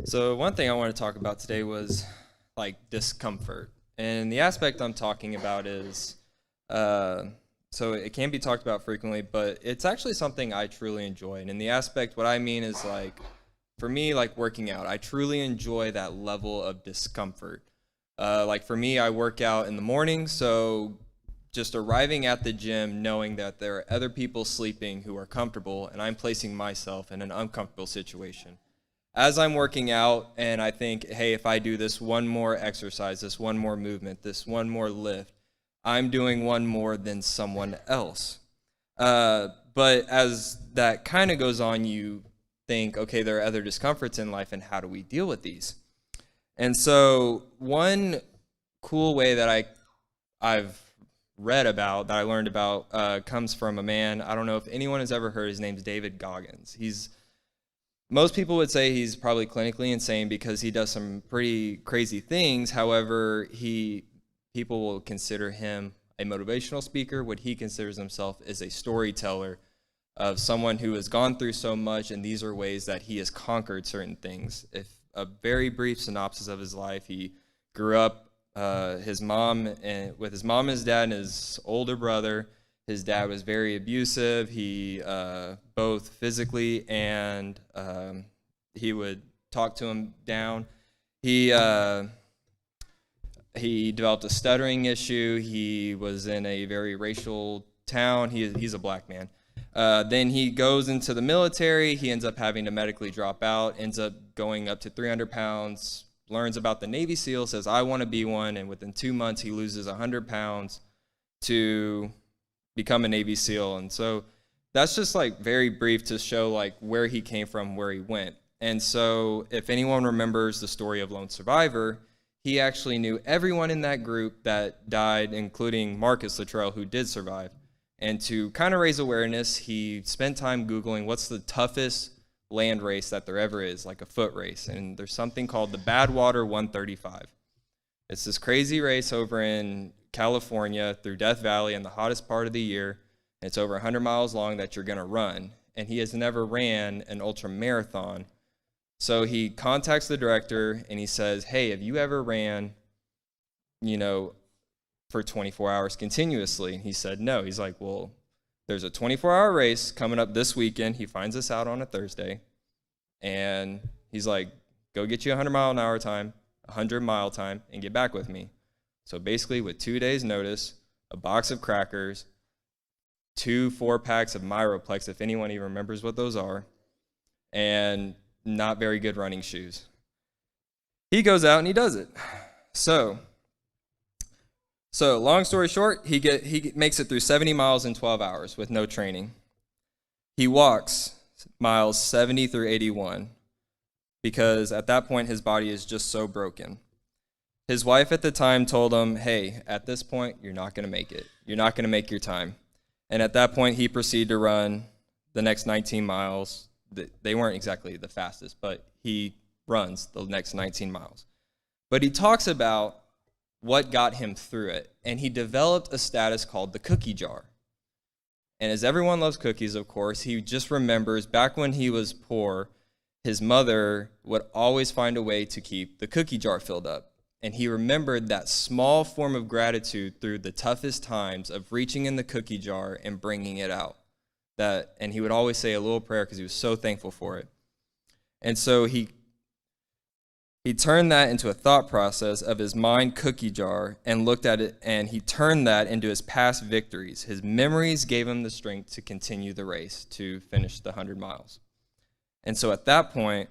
So one thing I want to talk about today was like discomfort. And the aspect I'm talking about is uh, so it can be talked about frequently, but it's actually something I truly enjoy. And in the aspect, what I mean is like for me, like working out, I truly enjoy that level of discomfort. Like for me, I work out in the morning, so just arriving at the gym knowing that there are other people sleeping who are comfortable, and I'm placing myself in an uncomfortable situation as I'm working out and I think, hey, if I do this one more exercise, this one more movement, this one more lift, I'm doing one more than someone else. But as that kind of goes on, you think, okay, there are other discomforts in life, and how do we deal with these? And so, one cool way that I've read about, that I learned about, comes from a man. I don't know if anyone has ever heard. His name's David Goggins. Most people would say he's probably clinically insane because he does some pretty crazy things. However, people will consider him a motivational speaker. What he considers himself is a storyteller of someone who has gone through so much, and these are ways that he has conquered certain things. If a very brief synopsis of his life, he grew up with his mom and his dad and his older brother. His dad was very abusive. He both physically and he would talk to him down. He he developed a stuttering issue. He was in a very racial town. He's a black man. Then he goes into the military. He ends up having to medically drop out, ends up going up to 300 pounds, learns about the Navy SEAL, says, I want to be one, and within 2 months he loses 100 pounds to become a Navy SEAL. And so that's just like very brief to show like where he came from, where he went. And so if anyone remembers the story of Lone Survivor, he actually knew everyone in that group that died, including Marcus Luttrell, who did survive. And to kind of raise awareness, he spent time Googling what's the toughest land race that there ever is, like a foot race. And there's something called the Badwater 135. It's this crazy race over in California through Death Valley in the hottest part of the year. It's over 100 miles long that you're going to run. And he has never ran an ultra marathon. So he contacts the director and he says, hey, have you ever ran, for 24 hours continuously? And he said, no. He's like, well, there's a 24-hour race coming up this weekend. He finds us out on a Thursday. And he's like, go get you 100-mile-an-hour time, 100-mile time, and get back with me. So basically, with 2 days' notice, a box of crackers, 2 4-packs of Myroplex, if anyone even remembers what those are, and not very good running shoes. He goes out and he does it. So long story short, he makes it through 70 miles in 12 hours with no training. He walks miles 70 through 81 because at that point his body is just so broken. His wife at the time told him, hey, at this point, you're not going to make it. You're not going to make your time. And at that point, he proceeded to run the next 19 miles. They weren't exactly the fastest, but he runs the next 19 miles. But he talks about what got him through it. And he developed a status called the cookie jar. And as everyone loves cookies, of course, he just remembers back when he was poor, his mother would always find a way to keep the cookie jar filled up. And he remembered that small form of gratitude through the toughest times of reaching in the cookie jar and bringing it out. And he would always say a little prayer because he was so thankful for it. And so he turned that into a thought process of his mind cookie jar and looked at it, and he turned that into his past victories. His memories gave him the strength to continue the race, to finish the 100 miles. And so at that point,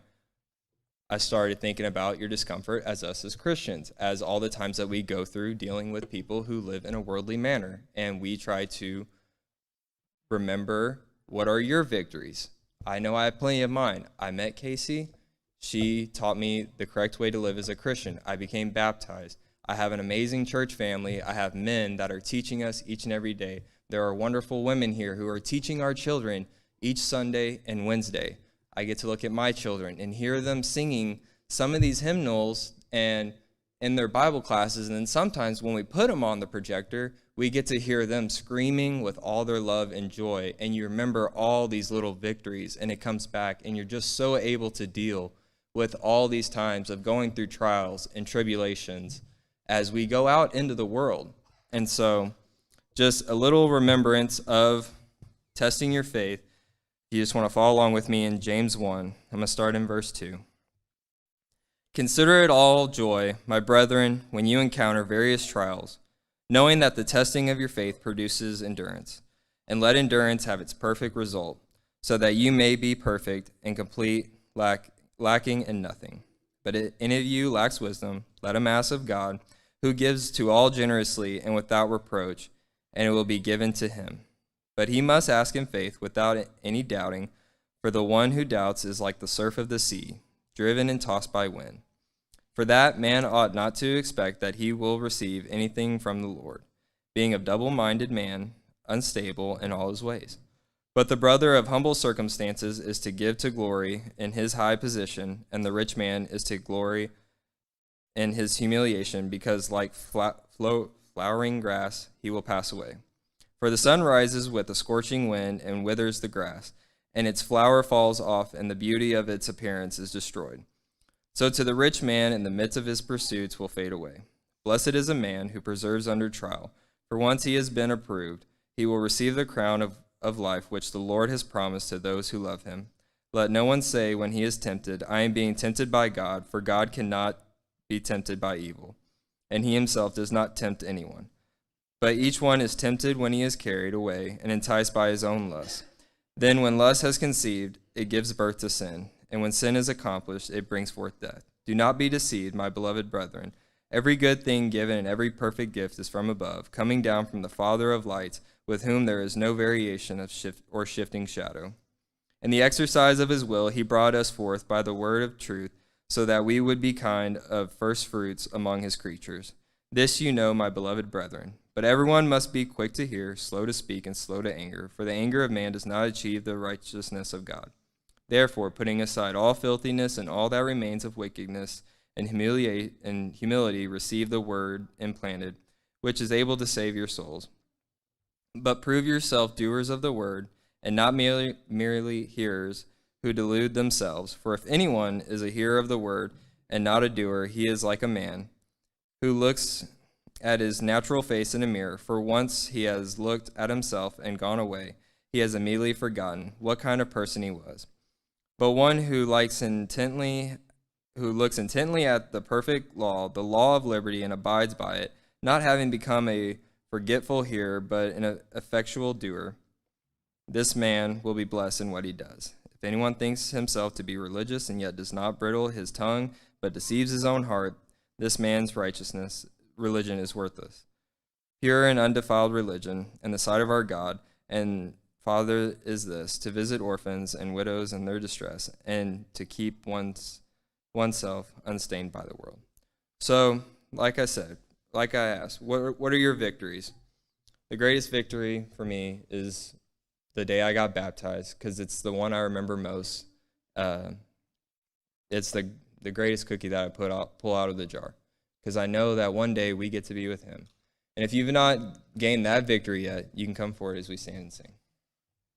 I started thinking about your discomfort as us as Christians, as all the times that we go through dealing with people who live in a worldly manner. And we try to remember, what are your victories? I know I have plenty of mine. I met Casey. She taught me the correct way to live as a Christian. I became baptized. I have an amazing church family. I have men that are teaching us each and every day. There are wonderful women here who are teaching our children each Sunday and Wednesday. I get to look at my children and hear them singing some of these hymnals and in their Bible classes. And then sometimes when we put them on the projector, we get to hear them screaming with all their love and joy. And you remember all these little victories, and it comes back, and you're just so able to deal with all these times of going through trials and tribulations as we go out into the world. And so just a little remembrance of testing your faith. You just want to follow along with me in James 1. I'm going to start in verse 2. Consider it all joy, my brethren, when you encounter various trials, knowing that the testing of your faith produces endurance. And let endurance have its perfect result, so that you may be perfect and complete, lacking in nothing. But if any of you lacks wisdom, let him ask of God, who gives to all generously and without reproach, and it will be given to him. But he must ask in faith without any doubting, for the one who doubts is like the surf of the sea, driven and tossed by wind. For that man ought not to expect that he will receive anything from the Lord, being a double-minded man, unstable in all his ways. But the brother of humble circumstances is to give to glory in his high position, and the rich man is to glory in his humiliation, because like flowering grass he will pass away. For the sun rises with a scorching wind and withers the grass, and its flower falls off, and the beauty of its appearance is destroyed. So to the rich man in the midst of his pursuits will fade away. Blessed is a man who perseveres under trial, for once he has been approved, he will receive the crown of life which the Lord has promised to those who love him. Let no one say when he is tempted, I am being tempted by God, for God cannot be tempted by evil, and he himself does not tempt anyone. But each one is tempted when he is carried away and enticed by his own lust. Then when lust has conceived, it gives birth to sin, and when sin is accomplished, it brings forth death. Do not be deceived, my beloved brethren. Every good thing given and every perfect gift is from above, coming down from the Father of lights, with whom there is no variation of shifting shadow. In the exercise of his will, he brought us forth by the word of truth, so that we would be kind of first fruits among his creatures. This you know, my beloved brethren. But everyone must be quick to hear, slow to speak, and slow to anger, for the anger of man does not achieve the righteousness of God. Therefore, putting aside all filthiness and all that remains of wickedness, and humility, receive the word implanted, which is able to save your souls. But prove yourself doers of the word, and not merely hearers who delude themselves. For if anyone is a hearer of the word and not a doer, he is like a man who looks at his natural face in a mirror. For once he has looked at himself and gone away, he has immediately forgotten what kind of person he was. But one who looks intently at the perfect law, the law of liberty, and abides by it, not having become a forgetful hearer, but an effectual doer, this man will be blessed in what he does. If anyone thinks himself to be religious and yet does not bridle his tongue, but deceives his own heart, this man's religion is worthless. Pure and undefiled religion in the sight of our God and Father is this, to visit orphans and widows in their distress, and to keep oneself unstained by the world. So, like I asked, what are your victories? The greatest victory for me is the day I got baptized, because it's the one I remember most. It's the greatest cookie that I pull out of the jar, because I know that one day we get to be with him. And if you've not gained that victory yet, you can come forward as we stand and sing.